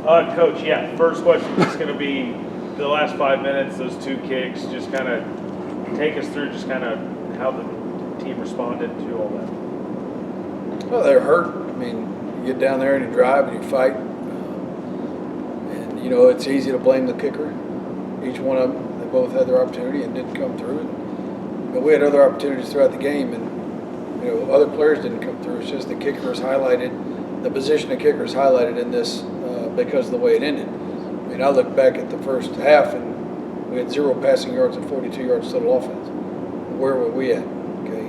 Coach, yeah, first question is going to be the last 5 minutes, those 2 kicks, just kind of take us through just kind of how the team responded to all that. Well, they're hurt. I mean, you get down there and you drive and you fight. And, it's easy to blame the kicker. Each one of them, they both had their opportunity and didn't come through. But we had other opportunities throughout the game, and, other players didn't come through. It's just the kicker is highlighted, the position of kicker is highlighted in this because of the way it ended. I mean, I look back at the first half, and we had 0 passing yards and 42 yards total offense. Where were we at? Okay,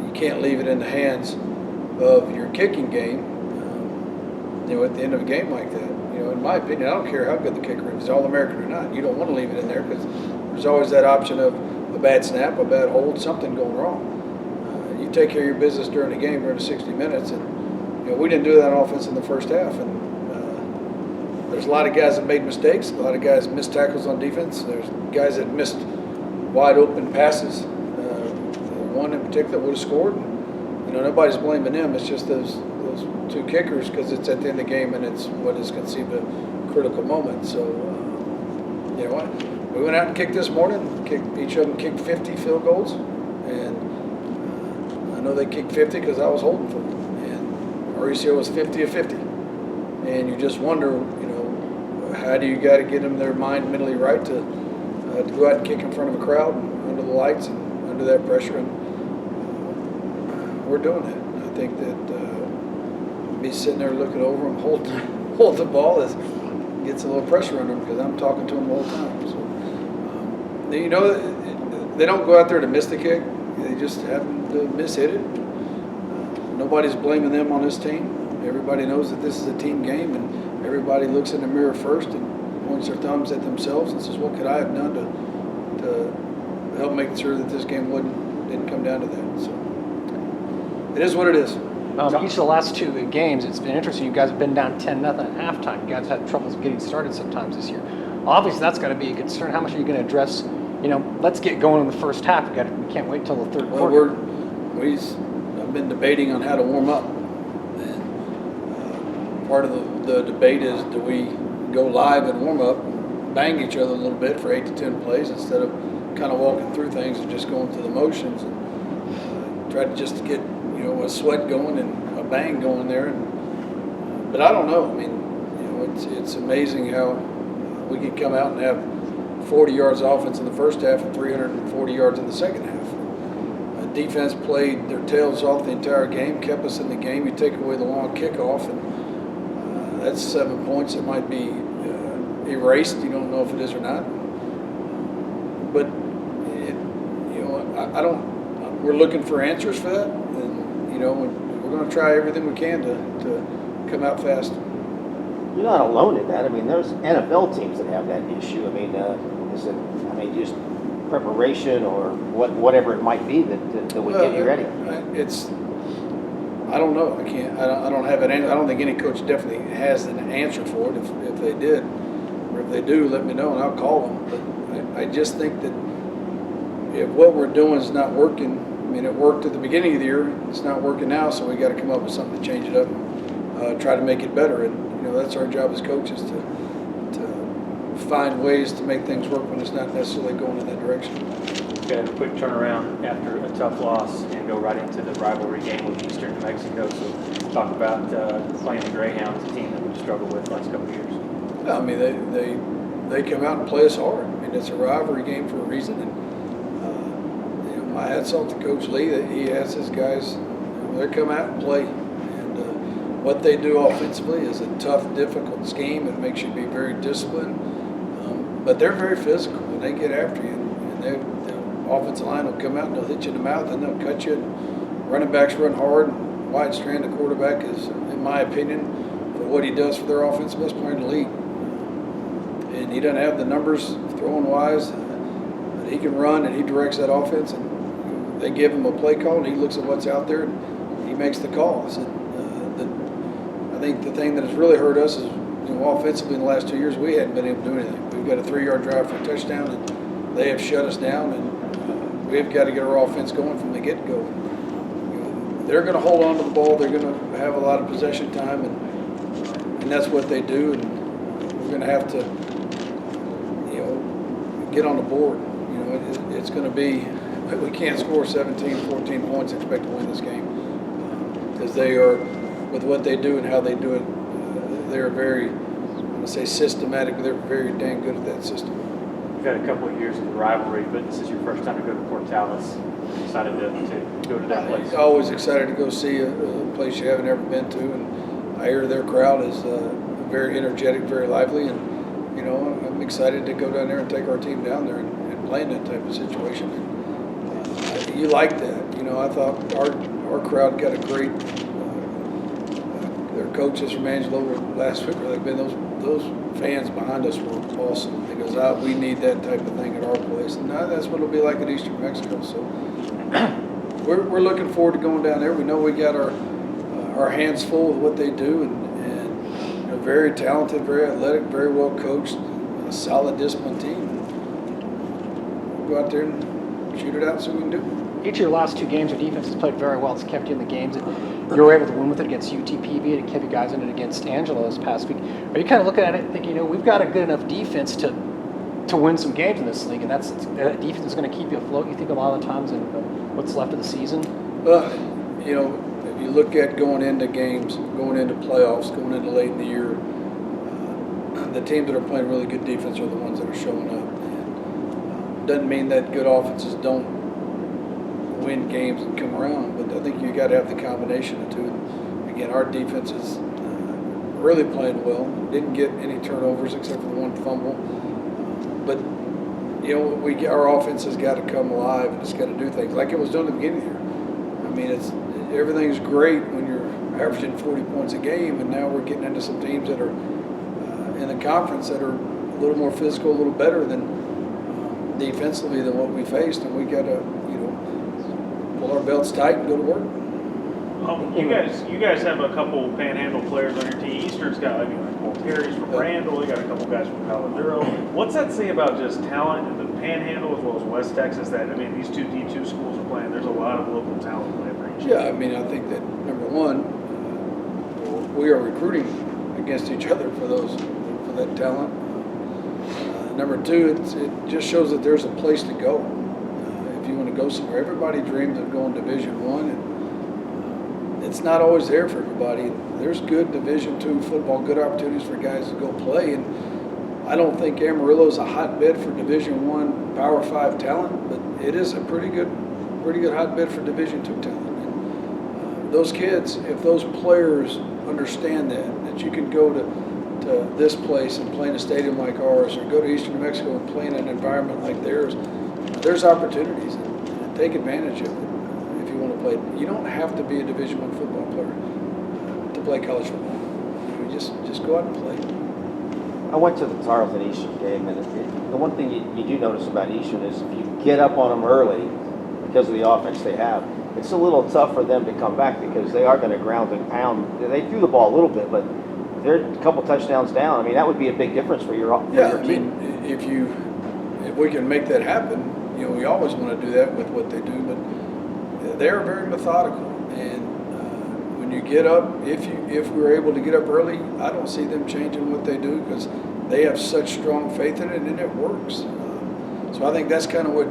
you can't leave it in the hands of your kicking game. At the end of a game like that. In my opinion, I don't care how good the kicker is, All-American or not. You don't want to leave it in there because there's always that option of a bad snap, a bad hold, something going wrong. You take care of your business during the game, during the 60 minutes, and we didn't do that on offense in the first half. And there's a lot of guys that made mistakes. A lot of guys missed tackles on defense. There's guys that missed wide open passes. One in particular would have scored. Nobody's blaming them. It's just those 2 kickers because it's at the end of the game and it's what is conceived a critical moment. So, you know what? We went out and kicked this morning. Each of them kicked 50 field goals. And I know they kicked 50 because I was holding for them. And Mauricio was 50 of 50. And you just wonder, how do you got to get them their mind mentally right to go out and kick in front of a crowd and under the lights and under that pressure. And we're doing it. I think that me sitting there looking over them, hold the ball, gets a little pressure on them because I'm talking to them all the time. So, they don't go out there to miss the kick. They just happen to mishit it. Nobody's blaming them on this team. Everybody knows that this is a team game, and everybody looks in the mirror first and points their thumbs at themselves and says, what could I have done to help make sure that this game didn't come down to that. So it is what it is. Each of the last 2 games, it's been interesting. You guys have been down 10-0 at halftime. You guys had troubles getting started sometimes this year. Obviously, that's got to be a concern. How much are you going to address? Let's get going in the first half. We can't wait until the third quarter. I've been debating on how to warm up. And part of the debate is, do we go live and warm up, bang each other a little bit for 8 to 10 plays instead of kind of walking through things and just going through the motions and try to just get a sweat going and a bang going there. But I don't know. I mean, it's amazing how we can come out and have 40 yards of offense in the first half and 340 yards in the second half. Defense played their tails off the entire game, kept us in the game. You take away the long kickoff, and that's 7 points that might be erased. You don't know if it is or not. But I don't. We're looking for answers for that, and we're going to try everything we can to come out fast. You're not alone in that. I mean, there's NFL teams that have that issue. I mean, is it? I mean, just preparation or whatever it might be that would get you ready. I don't know. I can't. I don't have an. I don't think any coach definitely has an answer for it. If they did, or if they do, let me know and I'll call them. But I just think that if what we're doing is not working, I mean, it worked at the beginning of the year. It's not working now, so we got to come up with something to change it up, and try to make it better. And that's our job as coaches to find ways to make things work when it's not necessarily going in that direction. We had a quick turnaround after a tough loss and go right into the rivalry game with Eastern New Mexico. So talk about playing the Greyhounds, a team that we've struggled with the last couple of years. I mean, they come out and play us hard. I mean, it's a rivalry game for a reason. And my hats off to Coach Lee that he has his guys. They come out and play. And what they do offensively is a tough, difficult scheme. It makes you be very disciplined. But they're very physical when they get after you. And the offensive line will come out and they'll hit you in the mouth and they'll cut you. Running backs run hard. Wyatt Strand, the quarterback, is, in my opinion, for what he does for their offense, best player in the league. And he doesn't have the numbers throwing wise. But he can run and he directs that offense. And they give him a play call and he looks at what's out there and he makes the calls. And I think the thing that has really hurt us is, offensively in the last 2 years, we hadn't been able to do anything. We've got a 3-yard drive for a touchdown, and they have shut us down, and we've got to get our offense going from the get-go. They're going to hold on to the ball. They're going to have a lot of possession time, and and that's what they do. And we're going to have to, get on the board. It's going to be, we can't score 17, 14 points and expect to win this game, because they are, with what they do and how they do it, they're very, I'm going to say systematic, but they're very dang good at that system. You've had a couple of years of the rivalry, but this is your first time to go to Portales. Decided to go to that place. Always excited to go see a place you haven't ever been to, and I hear their crowd is very energetic, very lively, and I'm excited to go down there and take our team down there and play in that type of situation. And, you like that, I thought our crowd got a great. Their coaches from Angelo last week, they've been those fans behind us were awesome, because we need that type of thing at our place, and that's what it'll be like at Eastern Mexico. So we're looking forward to going down there. We know we got our hands full with what they do, and very talented, very athletic, very well coached, a solid, disciplined team. We'll go out there and shoot it out and see what we can do. Each of your last 2 games, your defense has played very well. It's kept you in the games. And you were able to win with it against UTPB, and it kept you guys in it against Angelo this past week. Are you kind of looking at it and thinking, we've got a good enough defense to win some games in this league, and that defense is going to keep you afloat, you think, a lot of the times in what's left of the season? If you look at going into games, going into playoffs, going into late in the year, the teams that are playing really good defense are the ones that are showing up. And, doesn't mean that good offenses don't win games and come around, but I think you got to have the combination of two. Again, our defense is really playing well. Didn't get any turnovers except for the one fumble. But our offense has got to come alive, and it's got to do things like it was done at the beginning of the year. I mean, everything's great when you're averaging 40 points a game, and now we're getting into some teams that are in the conference that are a little more physical, a little better than defensively than what we faced, and we got to pull our belts tight and go to work. You guys have a couple Panhandle players on your team. Eastern's got Paul Terry's from Randall. They got a couple guys from Paladuro. What's that say about just talent in the Panhandle as well as West Texas? These two D2 schools are playing. There's a lot of local talent playing for each other. Yeah, I think that number one, we are recruiting against each other for that talent. Number two, it just shows that there's a place to go. If you want to go somewhere, everybody dreams of going Division I, and it's not always there for everybody. There's good Division II football, good opportunities for guys to go play, and I don't think Amarillo is a hotbed for Division I Power 5 talent, but it is a pretty good hotbed for Division II talent. And those kids, if those players understand that you can go to this place and play in a stadium like ours, or go to Eastern New Mexico and play in an environment like theirs, there's opportunities, and take advantage of it. If you want to play, you don't have to be a Division I football player to play college football. You just go out and play. I went to the Tarleton Eastern game, and the one thing you do notice about Eastern is if you get up on them early, because of the offense they have, it's a little tough for them to come back, because they are going to ground and pound. They threw the ball a little bit, but they're a couple touchdowns down. That would be a big difference for your team. If we can make that happen, we always want to do that with what they do, but they're very methodical. And when you get up, if we're able to get up early, I don't see them changing what they do, because they have such strong faith in it, and it works. So I think that's kind of what.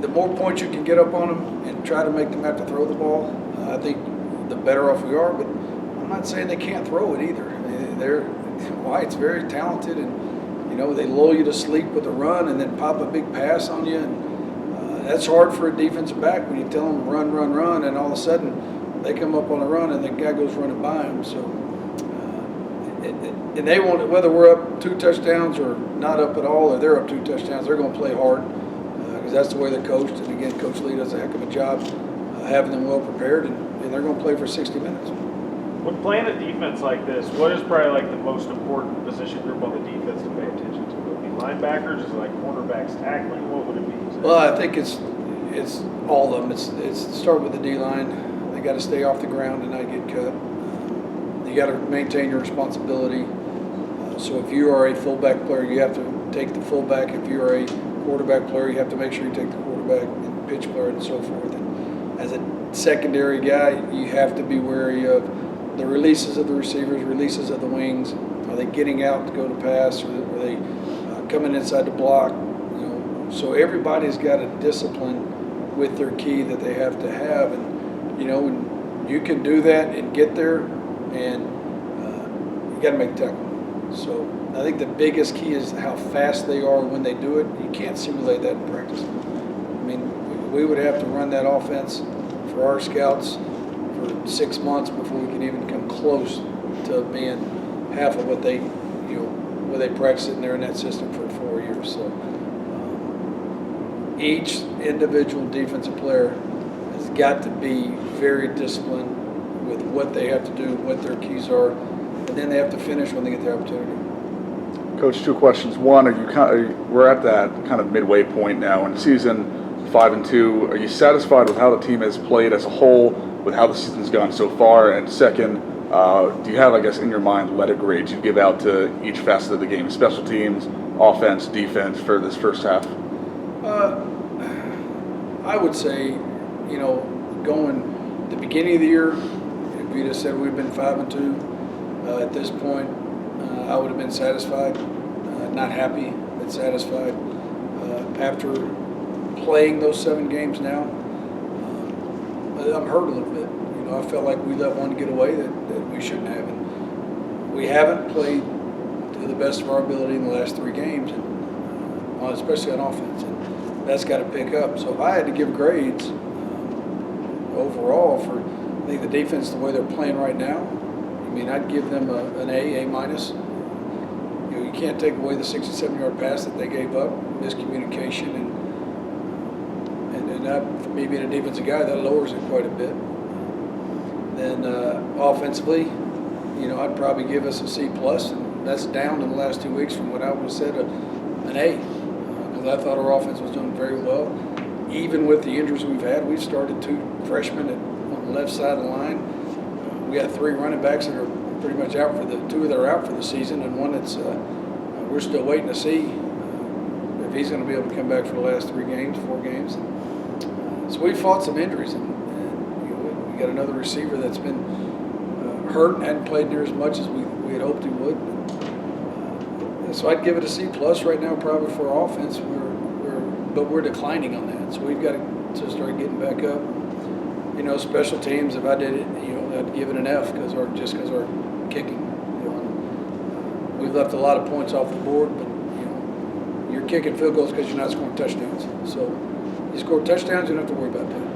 The more points you can get up on them and try to make them have to throw the ball, I think the better off we are. But I'm not saying they can't throw it either. White's very talented, and they lull you to sleep with a run and then pop a big pass on you, and that's hard for a defensive back when you tell them run, and all of a sudden they come up on a run and the guy goes running by them. So, and they want, whether we're up 2 touchdowns or not up at all, or they're up 2 touchdowns, they're going to play hard, because that's the way they're coached. And again, Coach Lee does a heck of a job having them well prepared, and they're going to play for 60 minutes. When playing a defense like this, what is probably the most important position group on the defense to pay attention to? Would it be linebackers? Is it cornerbacks tackling? What would it be? Well, I think it's all of them. It's start with the D-line. They got to stay off the ground and not get cut. You got to maintain your responsibility. So if you are a fullback player, you have to take the fullback. If you are a quarterback player, you have to make sure you take the quarterback, and pitch player, and so forth. And as a secondary guy, you have to be wary of the releases of the receivers, releases of the wings. Are they getting out to go to pass, or are they coming inside the block? You know, so everybody's got a discipline with their key that they have to have, and you know, when you can do that and get there, and you got to make the tackle. So I think the biggest key is how fast they are when they do it. You can't simulate that in practice. I mean, we would have to run that offense for our scouts for 6 months before we can even come close to being half of what they, you know, where they practice in there in that system for 4 years. So each individual defensive player has got to be very disciplined with what they have to do, what their keys are, and then they have to finish when they get the opportunity. Coach, 2 questions. One, we're at that kind of midway point now in the season, 5-2. Are you satisfied with how the team has played as a whole, with how the season's gone so far? And second, do you have, I guess, in your mind, letter grades you give out to each facet of the game, special teams, offense, defense, for this first half? I would say, you know, going the beginning of the year, if you'd have said we've been 5-2 at this point, I would have been satisfied. Not happy, but satisfied. After playing those 7 games now, I'm hurt a little bit. You know, I felt like we let one get away that we shouldn't have. And we haven't played to the best of our ability in the last 3 games, and especially on offense. And that's got to pick up. So if I had to give grades overall for, I think the defense, the way they're playing right now, I mean, I'd give them an A minus. You know, you can't take away the 67-yard pass that they gave up, miscommunication, and that, for me being a defensive guy, that lowers it quite a bit. Then offensively, you know, I'd probably give us a C plus, and that's down in the last 2 weeks from what I would have said an A, because I thought our offense was doing very well. Even with the injuries we've had, we've started 2 freshmen on the left side of the line. We got 3 running backs that are pretty much out for 2 that are out for the season, and one that's we're still waiting to see if he's going to be able to come back for the last 4 games. So we fought some injuries, and you know, we got another receiver that's been hurt and hadn't played near as much as we had hoped he would. So I'd give it a C plus right now, probably for our offense. But we're declining on that, so we've got to start getting back up. You know, special teams, if I did it, you know, I'd give it an F because our kicking. You know, we've left a lot of points off the board, but you know, you're kicking field goals because you're not scoring touchdowns. So you score touchdowns, you don't have to worry about that.